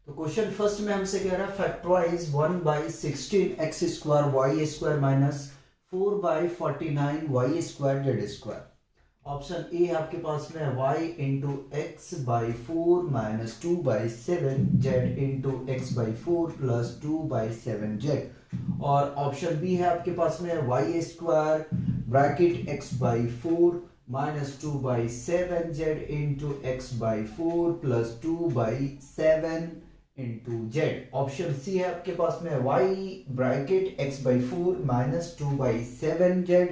तो question first में हमसे कह रहा है factorise 1/16 x² y² minus 4/49 y² z²। Option A आपके पास में है y into x by 4 minus 2/7 z into x by 4 plus 2/7 z। और ऑप्शन बी है आपके पास में y² bracket x by 4 minus 2/7 z into x by 4 plus 2/7 into z. Option C है आपके पास में y bracket x by 4 minus 2/7 z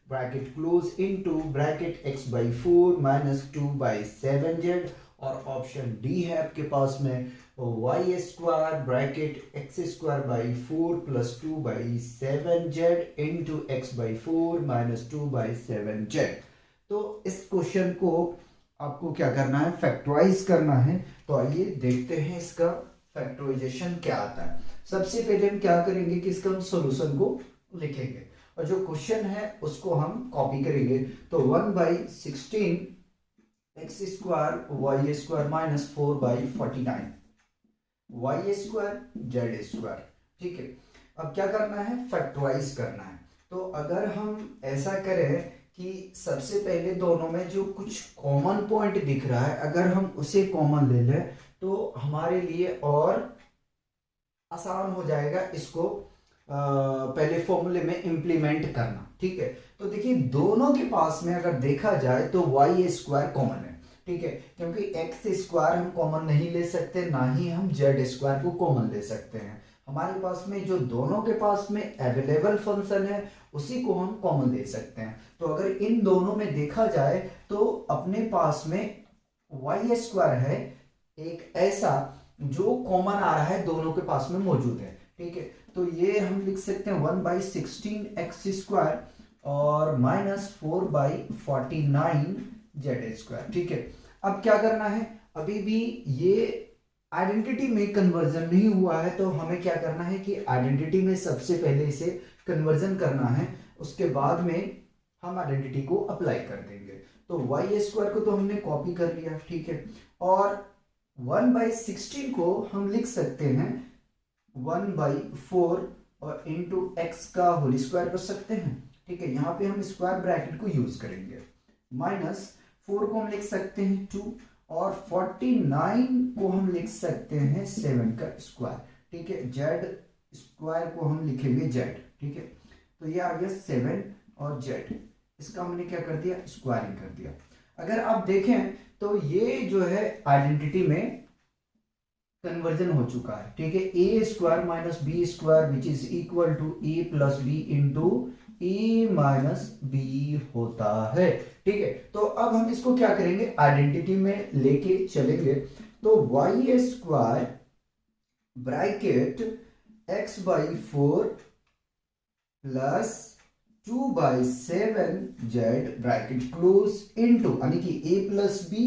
bracket close into bracket x by 4 minus 2/7 z. और ऑप्शन डी है आपके पास में y² bracket x² by 4 plus 2/7 Z into x by 4 minus 2/7 Z. तो इस क्वेश्चन को आपको क्या करना है, फैक्टराइज करना है। तो आइए देखते हैं इसका फैक्टराइजेशन क्या आता है। सबसे पहले हम क्या करेंगे कि इसका हम सॉल्यूशन को लिखेंगे और जो क्वेश्चन है उसको हम कॉपी करेंगे। तो 1/16 x² y² minus 4/49 y² z²। ठीक है, अब क्या करना है, फैक्टराइज करना है। तो अगर हम ऐसा करें कि सबसे पहले दोनों में जो कुछ कॉमन पॉइंट दिख रहा है अगर हम उसे कॉमन ले लें तो हमारे लिए और आसान हो जाएगा इसको पहले फॉर्मूले में इंप्लीमेंट करना। ठीक है, तो देखिए दोनों के पास में अगर देखा जाए तो y² कॉमन है। ठीक है, क्योंकि x² हम कॉमन नहीं ले सकते, ना ही हम z² को कॉमन ले सकते हैं। हमारे पास में जो दोनों के पास में अवेलेबल फंक्शन है उसी को हम कॉमन ले सकते हैं। तो अगर इन दोनों में देखा जाए तो अपने पास में y² है एक ऐसा जो कॉमन आ रहा है, दोनों के पास में मौजूद है। ठीक है, तो ये हम लिख सकते हैं 1/16 x² और माइनस 4/49 z²। ठीक है, अब क्या करना है, अभी भी ये आइडेंटिटी में कन्वर्जन नहीं हुआ है तो हमें क्या करना है कि आइडेंटिटी में सबसे पहले इसे कन्वर्जन करना है, उसके बाद में हम आइडेंटिटी को अप्लाई कर देंगे। तो y² को तो हमने कॉपी कर लिया। ठीक है, और 1/16 को हम लिख सकते हैं 1/4 और इंटू एक्स का होल स्क्वायर कर सकते हैं। ठीक है, यहाँ पे हम स्क्वायर ब्रैकेट को यूज करेंगे। माइनस 4 को हम लिख सकते हैं 2 और 49 को हम लिख सकते हैं 7 का स्क्वायर। ठीक है, z² को हम लिखेंगे z। ठीक है, तो ये आ गया 7 और z, इसका हमने क्या कर दिया, स्क्वायरिंग कर दिया। अगर आप देखें तो ये जो है आइडेंटिटी में कन्वर्जन हो चुका है। ठीक है, a² minus b² which is equal to a plus b into a minus b होता है। ठीक है, तो अब हम इसको क्या करेंगे, आइडेंटिटी में लेके चलेंगे। तो y² bracket x by 4 plus 2/7 z bracket close into यानी कि a प्लस बी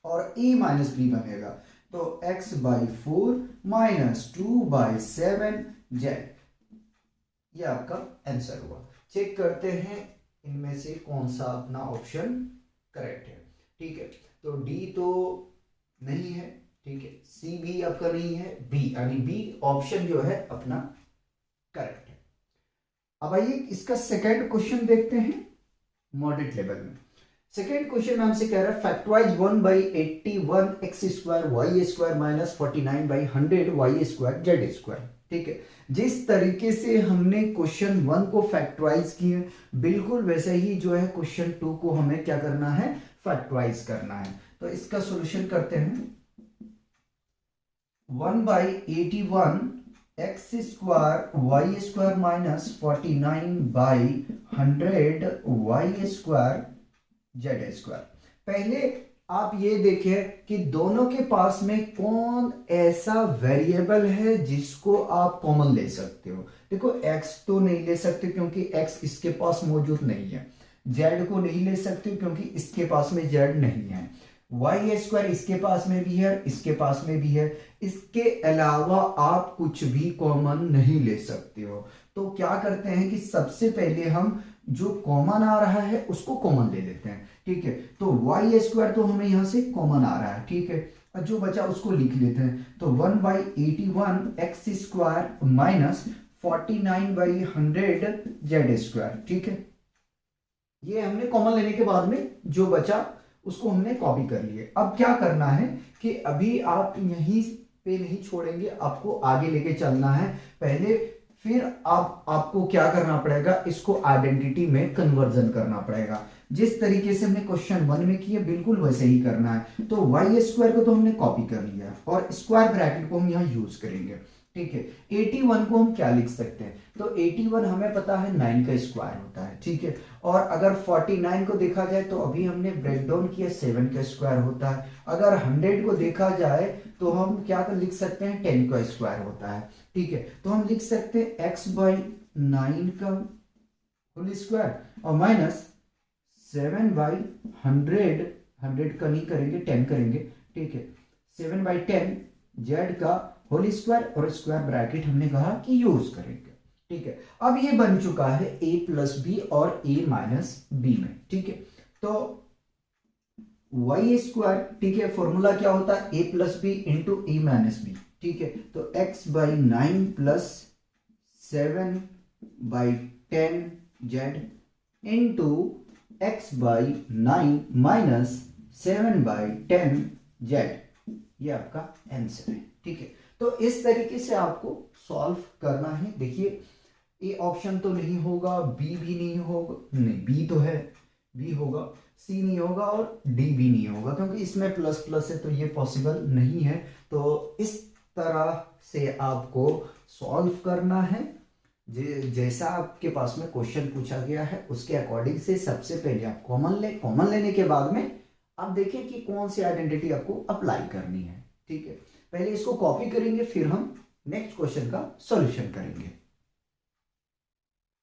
और a माइनस बी बनेगा। तो x बाई 4 माइनस 2/7 z, ये आपका आंसर हुआ। चेक करते हैं इनमें से कौन सा अपना ऑप्शन करेक्ट है। ठीक है, तो डी तो नहीं है। ठीक है, सी भी आपका नहीं है, बी यानी बी ऑप्शन जो है अपना करेक्ट है। अब आइए इसका सेकंड क्वेश्चन देखते हैं मॉडरेट लेवल में। सेकेंड क्वेश्चन हमसे कह रहा है factorise 1/81 x² y² minus 49/100 y² z²। ठीक है, जिस तरीके से हमने क्वेश्चन 1 को फैक्टराइज किए बिल्कुल वैसे ही जो है क्वेश्चन 2 को हमें क्या करना है, फैक्टराइज करना है। तो इसका सॉल्यूशन करते हैं। 1/81 x² y² minus 49/100 y² z²। पहले आप ये देखें कि दोनों के पास में कौन ऐसा वेरिएबल है जिसको आप कॉमन ले सकते हो। देखो x तो नहीं ले सकते क्योंकि x इसके पास मौजूद नहीं है, z को नहीं ले सकते क्योंकि इसके पास में z नहीं है, y² इसके पास में भी है, इसके पास में भी है, इसके अलावा आप कुछ भी कॉमन नहीं ले सकते हो। तो क्या करते हैं कि सबसे पहले हम जो कॉमन आ रहा है उसको कॉमन ले लेते हैं। ठीक है, तो y² तो हमें यहां से कॉमन आ रहा है। ठीक है, जो बचा उसको लिख लेते हैं। तो 1/81 x² माइनस 49/100 z²। ठीक है, ये हमने कॉमन लेने के बाद में जो बचा उसको हमने कॉपी कर लिया। अब क्या करना है कि अभी आप यहीं पे नहीं छोड़ेंगे, आपको आगे लेके चलना है पहले, फिर आपको क्या करना पड़ेगा, इसको आइडेंटिटी में कन्वर्जन करना पड़ेगा। जिस तरीके से हमने क्वेश्चन 1 में किया बिल्कुल वैसे ही करना है। तो y² को तो हमने कॉपी कर लिया और स्क्वायर ब्रैकेट को हम यहाँ यूज करेंगे। ठीक है, 81 को हम क्या लिख सकते हैं, तो 81 हमें पता है 9 का स्क्वायर होता है। ठीक है, और अगर 49 को देखा जाए तो अभी हमने ब्रेक डाउन किया 7 का स्क्वायर होता है। अगर 100 को देखा जाए तो हम क्या कर लिख सकते हैं, 10 का स्क्वायर होता है। ठीक है, तो हम लिख सकते हैं x/9 का होल स्क्वायर और माइनस 7/100, 100 का नहीं करेंगे 10 करेंगे। ठीक है, 7/10 z का होल स्क्वायर और स्क्वायर ब्रैकेट हमने कहा कि यूज करेंगे। ठीक है, अब ये बन चुका है a+b और a-b में। ठीक है, तो y², ठीक है, फॉर्मूला क्या होता है, a+b इंटू a-b। ठीक है, तो x/9 plus 7/10 z into x/9 minus 7/10 z, ये आपका आंसर है। ठीक है, तो इस तरीके से आपको सॉल्व करना है। देखिए ए ऑप्शन तो नहीं होगा, बी भी नहीं होगा, नहीं बी तो है, बी होगा, सी नहीं होगा और डी भी नहीं होगा, क्योंकि इसमें प्लस प्लस है तो ये पॉसिबल नहीं है। तो इस तरह से आपको सॉल्व करना है। जैसा आपके पास में क्वेश्चन पूछा गया है उसके अकॉर्डिंग से सबसे पहले आप कॉमन लेने के बाद में आप देखिए कि कौन सी आइडेंटिटी आपको अप्लाई करनी है। ठीक है, पहले इसको कॉपी करेंगे फिर हम नेक्स्ट क्वेश्चन का सॉल्यूशन करेंगे।